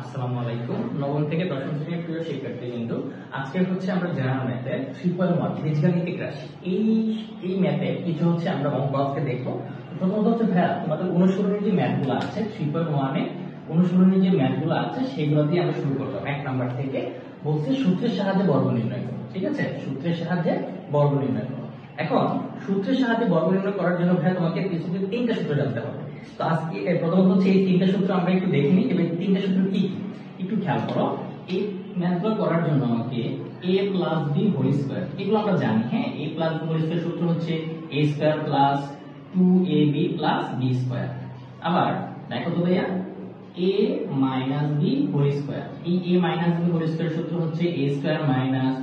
আসসালামু আলাইকুম। নবম থেকে দশম শ্রেণীর প্রিয় শিক্ষার্থীবৃন্দ, আজকে হচ্ছে আমরা জেনারেল ম্যাথের 3.1 বীজগাণিতিক রাশি এই ম্যাথে কিছু হচ্ছে আমরা অঙ্ক আজকে দেখবো। প্রথমত হচ্ছে ভাইয়া তোমাদের অনুসরণের যে ম্যাথগুলো আছে 3.1 এ অনুসরণের যে ম্যাথগুলো আছে সেগুলো দিয়ে আমরা শুরু করলাম। 1 নাম্বার থেকে বলছে সূত্রের সাহায্যে বর্গ নির্ণয় করো। ঠিক আছে, সূত্রের সাহায্যে বর্গ নির্ণয় করো। এখন সূত্রের সাহায্যে বর্গ নির্ণয় করার জন্য ভাইয়া তোমাকে তিনটা সূত্র জানতে হবে। তো আজকে প্রথমত হচ্ছে এই তিনটা সূত্র আমরা একটু দেখে নিই। এবার তিনটা সূত্র কি একটু খেয়াল করো। এই ম্যাথগুলো করার জন্য আমাকে a plus b whole square, এগুলো আমরা জানি। হ্যাঁ, a plus b whole square সূত্র হচ্ছে a square plus 2ab plus b square. আবার দেখো তো ভাইয়া a minus b whole square, এই a minus b whole square সূত্র হচ্ছে a square minus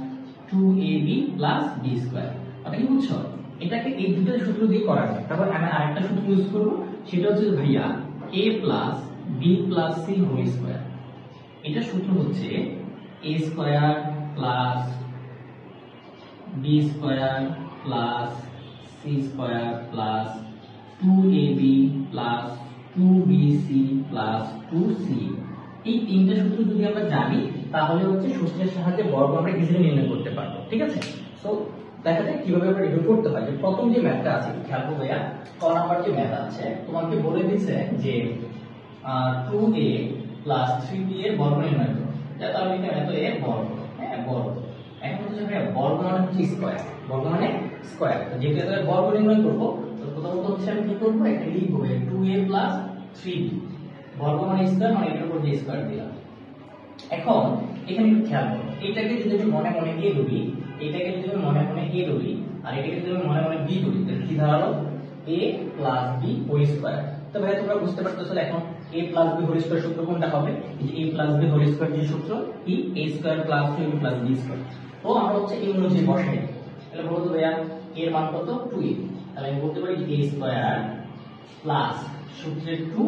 2ab plus b square. এটা কি বুঝছো? এটাকে এই দুটো সূত্র দিয়ে করা যায়। তারপর আমি আরেকটা সূত্র ইউজ করব, সেটা হচ্ছে ভাইয়া a plus b plus c whole square. এটা সূত্র হচ্ছে a square plus b square plus c square plus 2ab plus 2bc plus 2c। এই তিনটা সূত্র যদি আমরা জানি তাহলে হচ্ছে সূত্রের সাহায্যে বর্গ আমরা ইজিলি নির্ণয় করতে পারবো। ঠিক আছে, সো দেখা যায় কিভাবে আমরা এটা করতে হয়। যে প্রথম যে ম্যাথটা আছে খেয়াল করো ভাইয়া, ক নাম্বার যে ম্যাথ আছে তোমাকে বলে দিয়েছে যে 2a প্লাস 3b এর বর্গ নির্ণয় করো। যাতে আমি লিখলাম এত এর বর্গ। হ্যাঁ, বর্গ। এখন হচ্ছে ভাইয়া বর্গ মানে হচ্ছে স্কয়ার, বর্গ মানে স্কয়ার। তো যেহেতু এত এর বর্গ নির্ণয় করব, তো প্রথমত হচ্ছে আমি কি করব, এখানে লিখব 2a প্লাস 3b বর্গ মানে স্কয়ার, মানে এটার উপর যে স্কয়ার দিলাম। এখন এখানে একটু খেয়াল করো, এটাকে যদি আমি মনে মনে a ধরি, এটাকে যদি আমি মনে মনে a ধরি, আর এটাকে যদি আমি মনে মনে b ধরি, তাহলে কি দাঁড়ালো a plus b whole square. তো ভাই তোমরা বুঝতে পারতেছো এখন a plus b whole square সূত্র কোনটা হবে? এই যে a plus b whole square যে সূত্র, কি a square plus 2ab plus b square. তো আমরা হচ্ছে এই অনুযায়ী বসাই। তাহলে বলতো ভাইয়া এর মান কত? 2a। তাহলে আমি বলতে পারি a স্কয়ার প্লাস সূত্রের 2,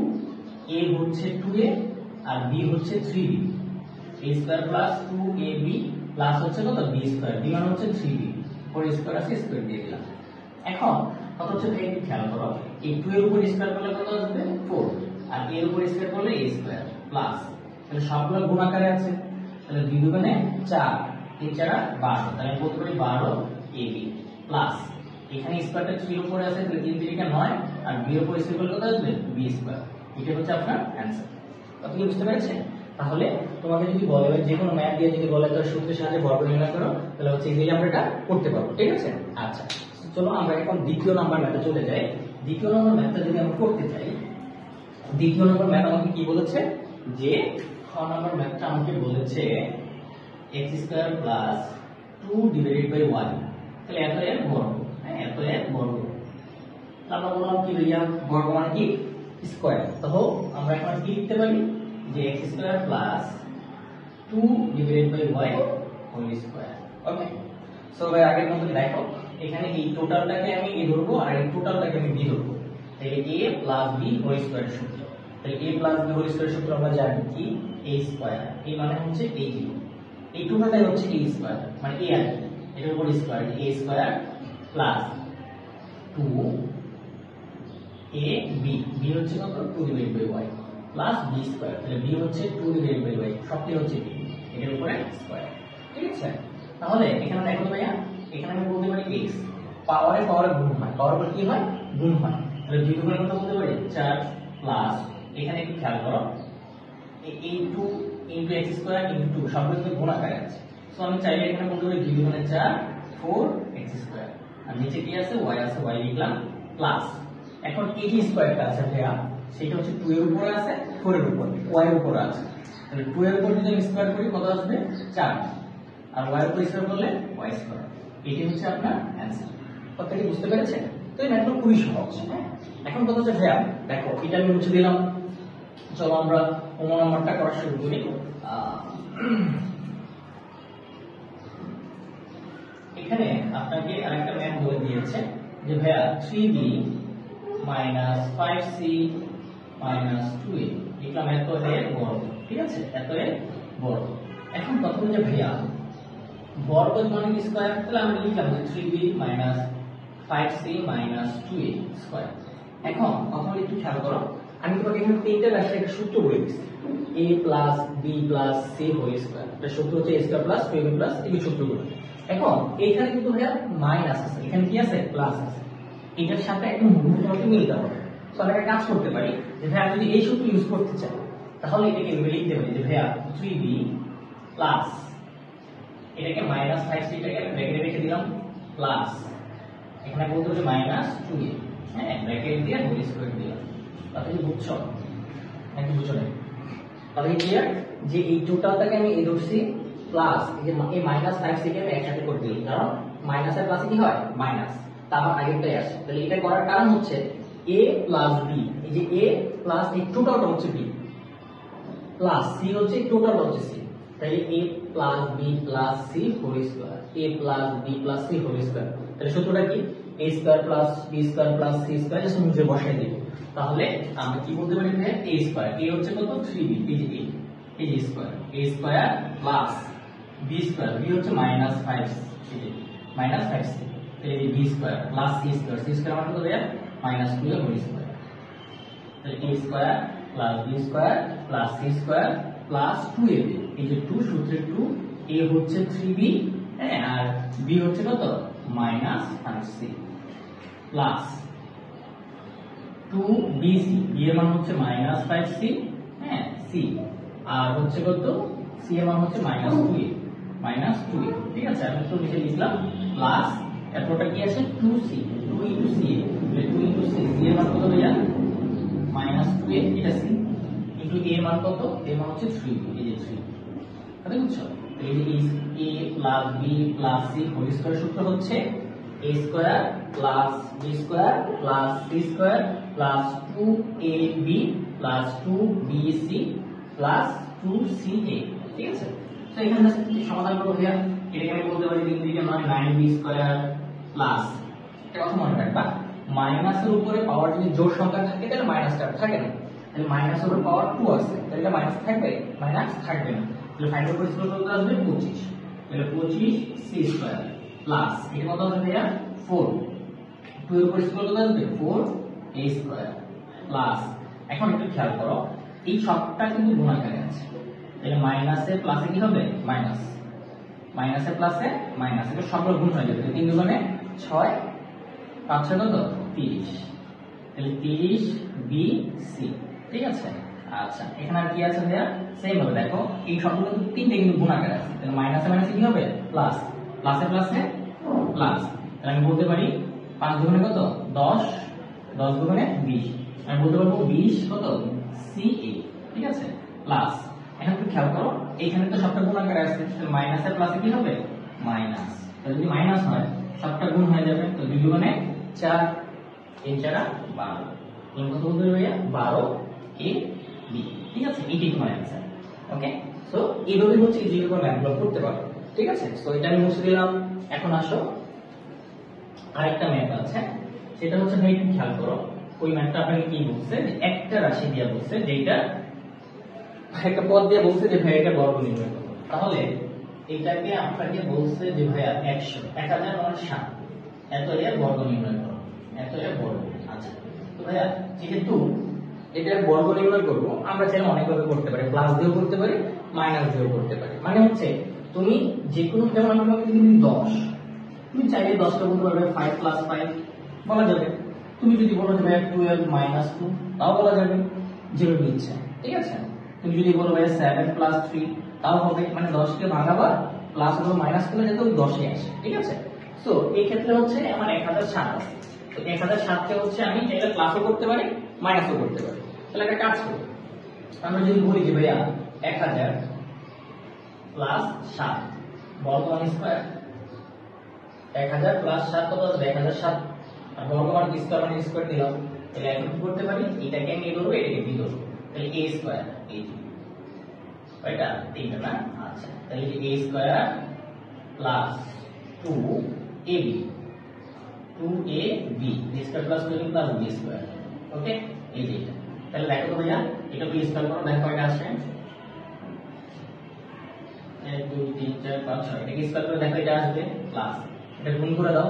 a হচ্ছে 2a আর b হচ্ছে 3b। a square plus 2ab plus হচ্ছে কত? b স্কয়ার, b মানে হচ্ছে 3b, 4 স্কয়ার আছে স্কয়ার দিয়ে দিলাম। এখন কত হচ্ছে ভাই একটু খেয়াল করো, এই 2 এর উপর স্কয়ার করলে কত আসবে? 4, আর a এর উপর স্কয়ার করলে a স্কয়ার প্লাস, তাহলে সবগুলো গুণ আকারে আছে। তাহলে 2 দুগুণে 4, 3 4 12, তাহলে বলতে পারি 12 ab প্লাস এখানে স্কয়ারটা 3 এর উপরে আছে, তাহলে 3 3 9, আর b এর উপর স্কয়ার করলে কত আসবে? b square. এটা হচ্ছে আপনার অ্যানসার। আপনি কি বুঝতে পেরেছেন? তাহলে তোমাকে যদি বলে যে কোনো ম্যাথ দিয়ে যদি বলে তার সূত্রের সাহায্যে বর্গ নির্ণয় করো, তাহলে হচ্ছে ইজিলি আমরা এটা করতে পারবো। ঠিক আছে, আচ্ছা চলো আমরা এখন দ্বিতীয় নাম্বার ম্যাথে চলে যাই। দ্বিতীয় নাম্বার ম্যাথটা যদি আমরা করতে চাই, দ্বিতীয় নাম্বার ম্যাথ আমাকে কি বলেছে, যে খ নাম্বার ম্যাথটা আমাকে বলেছে x square plus 2 divided by 1। তাহলে এত এর বর্গ। হ্যাঁ, এত এর বর্গ। তারপর বললাম কি ভাইয়া বর্গ মানে কি? স্কয়ার। তো আমরা এখন কি লিখতে পারি যে x square plus 2 divided by y whole square. Okay, so ভাই আগের মতো দেখো, এখানে এই টোটালটাকে আমি a ধরবো আর এই টোটালটাকে আমি b ধরবো। তাহলে a plus b whole square সূত্র। তাহলে a plus b whole square সূত্র আমরা জানি কি a স্কয়ার, a মানে হচ্ছে a কিউব, এই টোটালটাই হচ্ছে a স্কয়ার মানে a আর এটার উপর square, a square plus 2 a b, b হচ্ছে কত? 2 divided by y plus b square. তাহলে b হচ্ছে 2 ডিভাইডেড বাই y, সবটি হচ্ছে b, এটার উপরে স্কয়ার। ঠিক আছে, তাহলে এখানে দেখো ভাইয়া, এখানে আমি বলতে পারি x পাওয়ারে গুণ হয়, পাওয়ার উপর কি হয়? গুণ হয়। তাহলে 2 গুণের কথা বলতে পারি 4 প্লাস এখানে একটু খেয়াল করো, এই 2 ইনটু x স্কয়ার ইনটু 2 সবগুলো কিন্তু গুণ আকারে আছে। সো আমি চাইলে এখানে বলতে পারি 2 গুণে 4 4 x স্কয়ার, আর নিচে কি আছে? y আছে, y লিখলাম প্লাস। এখন এই যে স্কয়ারটা আছে ভাইয়া, সেটা হচ্ছে 2 এর উপরে আছে, 4 এর উপরে, y এর উপরে আছে। তাহলে 2 এর উপর যদি আমি স্কয়ার করি কত আসবে? 4, আর y এর উপর স্কয়ার করলে y স্কয়ার। এটি হচ্ছে আপনার অ্যানসার। কথাটি বুঝতে পেরেছেন? তো এই ম্যাথটা খুবই সহজ। হ্যাঁ, এখন কথা হচ্ছে ভাইয়া দেখো এটা আমি মুছে দিলাম। চলো আমরা অন্য নাম্বারটা করা শুরু করি। এখানে আপনাকে আরেকটা ম্যাথ বলে দিয়েছে যে ভাইয়া 3b minus 5c minus 2a, লিখলাম এত এর বর্গ। ঠিক আছে, এত এর বর্গ। এখন কথা হচ্ছে ভাইয়া বর্গ মানে কি? স্কয়ার। তাহলে আমি লিখলাম যে 3b minus 5c minus 2a square. এখন কথা একটু খেয়াল করো, আমি তোমাকে এখানে তিনটা রাশির একটা সূত্র বলে দিচ্ছি, a plus B plus C whole square. এটা সূত্র হচ্ছে a square plus 2ab plus এই সূত্রগুলো। এখন এখানে কিন্তু ভাইয়া মাইনাস আছে, এখানে কি আছে প্লাস আছে, এটার সাথে একদম হুবহু তোমাকে মিলতে হবে। তো আমরা একটা কাজ করতে পারি যে ভাইয়া আমি যদি এই সূত্র ইউজ করতে চাই তাহলে এটাকে এভাবে লিখতে পারি যে ভাইয়া 3b প্লাস এটাকে মাইনাস 5c টাকে ব্র্যাকেটে রেখে দিলাম প্লাস এখানে বলতে হচ্ছে মাইনাস 2a, হ্যাঁ ব্র্যাকেট দিয়ে হোল স্কয়ার দিলাম। তাহলে বুঝছো নাকি বুঝছো না? তাহলে ক্লিয়ার যে এই টোটালটাকে আমি এই ধরছি প্লাস এই মাইনাস 5c কে আমি একসাথে করে দিলাম, কারণ মাইনাস আর প্লাসে কি হয় মাইনাস, তারপর আগেরটাই আসে। তাহলে এটা করার কারণ হচ্ছে a প্লাস b, এই যে a প্লাস এই টোটালটা হচ্ছে b প্লাস c হচ্ছে টোটালটা হচ্ছে c, তাহলে a plus b plus c whole square, a plus b plus c whole square. তাহলে সূত্রটা কি a square plus b square plus c square, just মুছে বসাই দেব। তাহলে আমরা কি বলতে পারি যে a স্কয়ার, a হচ্ছে কত 3b, এই যে a, এই যে square, a square plus b square, b হচ্ছে মাইনাস 5, এই যে মাইনাস 5c, তাহলে এই b square plus c square, c square মানে কত ভাইয়া মাইনাস 2 হোল স্কয়ার। তাহলে a square plus b square plus c square plus 2ab, এই যে 2 সূত্রে 2, a হচ্ছে 3b, হ্যাঁ আর b হচ্ছে কত minus 5c plus 2bc, b এর মান হচ্ছে মাইনাস 5c, হ্যাঁ c আর হচ্ছে কত c এর মান হচ্ছে মাইনাস 2a, মাইনাস 2a, ঠিক আছে। আমি তো লিখে দিলাম প্লাস এরপরটা কি আছে 2c, 2 ইনটু c, তাহলে 2 ইনটু c, c এর মান কত ভাইয়া মাইনাস 2a, এটা c ইনটু a এর মান কত, a এর মান হচ্ছে 3, এই যে 3, তাহলে বুঝছো। এই যে a plus b plus c whole square সূত্র হচ্ছে a square plus b square plus c square plus 2ab plus 2bc plus 2ca, ঠিক আছে। তো এখানে সমাধান করব ভাইয়া, এটাকে আমি বলতে পারি 3 দিকে মানে 9b স্কয়ার প্লাস, এটা কথা মনে রাখবা মাইনাসের উপরে পাওয়ার যদি জোড় সংখ্যা থাকে তাহলে মাইনাসটা থাকে না, তাহলে মাইনাসের উপরে পাওয়ার 2 আছে, তাহলে এটা মাইনাস থাকবে, মাইনাস থাকবে না। তাহলে ফাইনাল পরিস্থিতি কত আসবে 25, তাহলে 25c স্কয়ার প্লাস এটা কত আসবে ভাইয়া 4, 2 এর পরিস্থিতি কত আসবে 4a স্কয়ার প্লাস, এখন একটু খেয়াল করো এই সবটা কিন্তু গুণাকারে আছে, তাহলে মাইনাসে প্লাসে কি হবে মাইনাস, মাইনাসে প্লাসে মাইনাস, এটা সবগুলো গুণ হয়ে যাবে, 3 গুণে 6, 5 6 কত 30, তাহলে 30bc, ঠিক আছে। আচ্ছা এখানে আর কি আছে ভাইয়া সেম হবে, দেখো এই সবগুলো কিন্তু তিনটে কিন্তু গুণাকার আছে, তাহলে মাইনাসে মাইনাসে কি হবে প্লাস, প্লাসে প্লাসে প্লাস, তাহলে আমি বলতে পারি 5 গুণে কত 10, 10 গুণে 20, আমি বলতে পারবো 20 কত ca, ঠিক আছে প্লাস। এখন একটু খেয়াল করো এইখানে তো সবটা গুণাকার আছে, তাহলে মাইনাসে প্লাসে কি হবে মাইনাস, তাহলে যদি মাইনাস হয় সবটা গুণ হয়ে যাবে, তো 2 গুণে 4, 3 4 12, তিন কত বলতে পারি ভাইয়া 12ab, ঠিক আছে। এটাই তোমার অ্যানসার। ওকে, সো এইভাবে হচ্ছে ইজিলি করে ম্যাথগুলো করতে পারো, ঠিক আছে। সো এটা আমি মুছে দিলাম। এখন আসো আরেকটা ম্যাথ আছে, সেটা হচ্ছে ভাই একটু খেয়াল করো ওই ম্যাথটা আপনাকে কি বলছে যে একটা রাশি দিয়ে বলছে, যেটা একটা পদ দিয়ে বলছে যে ভাই এটা বর্গ নির্ণয় করো, তাহলে এটাকে আপনাকে বলছে যে ভাইয়া 100 1000 মানে 7, এত এর বর্গ নির্ণয় করো, এত এর বর্গ। আচ্ছা তো ভাইয়া যেহেতু এটার বর্গ নির্ণয় করব, আমরা চাইলে অনেকভাবে করতে পারি, প্লাস দিয়েও করতে পারি মাইনাস দিয়েও করতে পারি, মানে হচ্ছে তুমি যে কোনো, যেমন আমরা যদি 10, তুমি চাইলে 10 টা বলতে পারবে 5 প্লাস 5 বলা যাবে, তুমি যদি বলো যে ভাই 12 মাইনাস 2 তাও বলা যাবে, যেভাবে ইচ্ছা, ঠিক আছে। তুমি যদি বলো ভাই 7 প্লাস 3 তাও হবে, মানে 10 কে ভাগাবা প্লাস অথবা মাইনাস করলে যাতে ওই 10 এ আসে, ঠিক আছে। সো এই ক্ষেত্রে হচ্ছে আমার 1007 আছে, তো 1007 কে হচ্ছে আমি চাইলে প্লাসও করতে পারি মাইনাসও করতে পারি। তাহলে একটা কাজ করি, আমরা যদি বলি যে ভাইয়া 1000 প্লাস 7 বর্গ মান স্কয়ার, 1000 প্লাস 7 কত আসবে 1007, আর বর্গ মান স্কয়ার মানে স্কয়ার দিলাম, তাহলে এখন কি করতে পারি এটাকে আমি এ ধরবো এটাকে বি ধরবো, তাহলে a স্কয়ার এই এটা তিনটা না। আচ্ছা তাহলে যে a square plus 2ab, 2ab square plus 2 plus b square, okay এই যে এটা। তাহলে দেখো তো ভাইয়া এটা বি স্কয়ার করো, দেখো কয়টা আসে 1 2 3 4 5 6, এটা স্কয়ার করে দেখো এটা আসবে প্লাস, এটা গুণ করে দাও,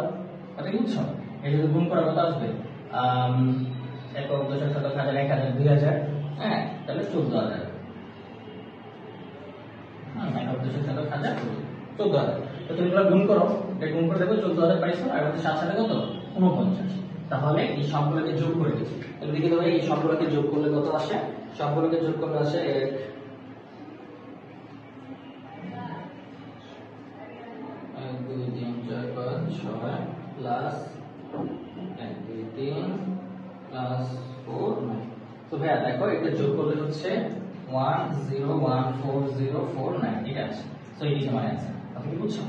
কথা কি বুঝছো, এটা যদি গুণ করা কত আসবে একক, দশক, শতক, হাজার, 1000, 2000, হ্যাঁ তাহলে 14000। একক, দশক, শতক, হাজার, 14000। তো তুমি এগুলো গুণ করো, এটা গুণ করে দেখো 14000 পাইছো, আর হচ্ছে 7 সাথে কত 49। তাহলে এই সবগুলোকে যোগ করে দিচ্ছি, তাহলে দেখি তবে এই সবগুলোকে যোগ করলে কত আসে। সবগুলোকে যোগ করলে আসে 1 2 3 4 5 6 প্লাস 1 2 3 প্লাস 4 9। তো ভাইয়া দেখো এটা যোগ করলে হচ্ছে 101409, ঠিক আছে। সো এই সময় আছে, আপনি কি বুঝছো?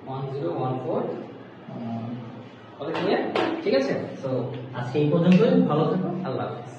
1014 ওকে ক্লিয়ার, ঠিক আছে। সো আজকে এই পর্যন্তই, ভালো থেকো, আল্লাহ হাফেজ।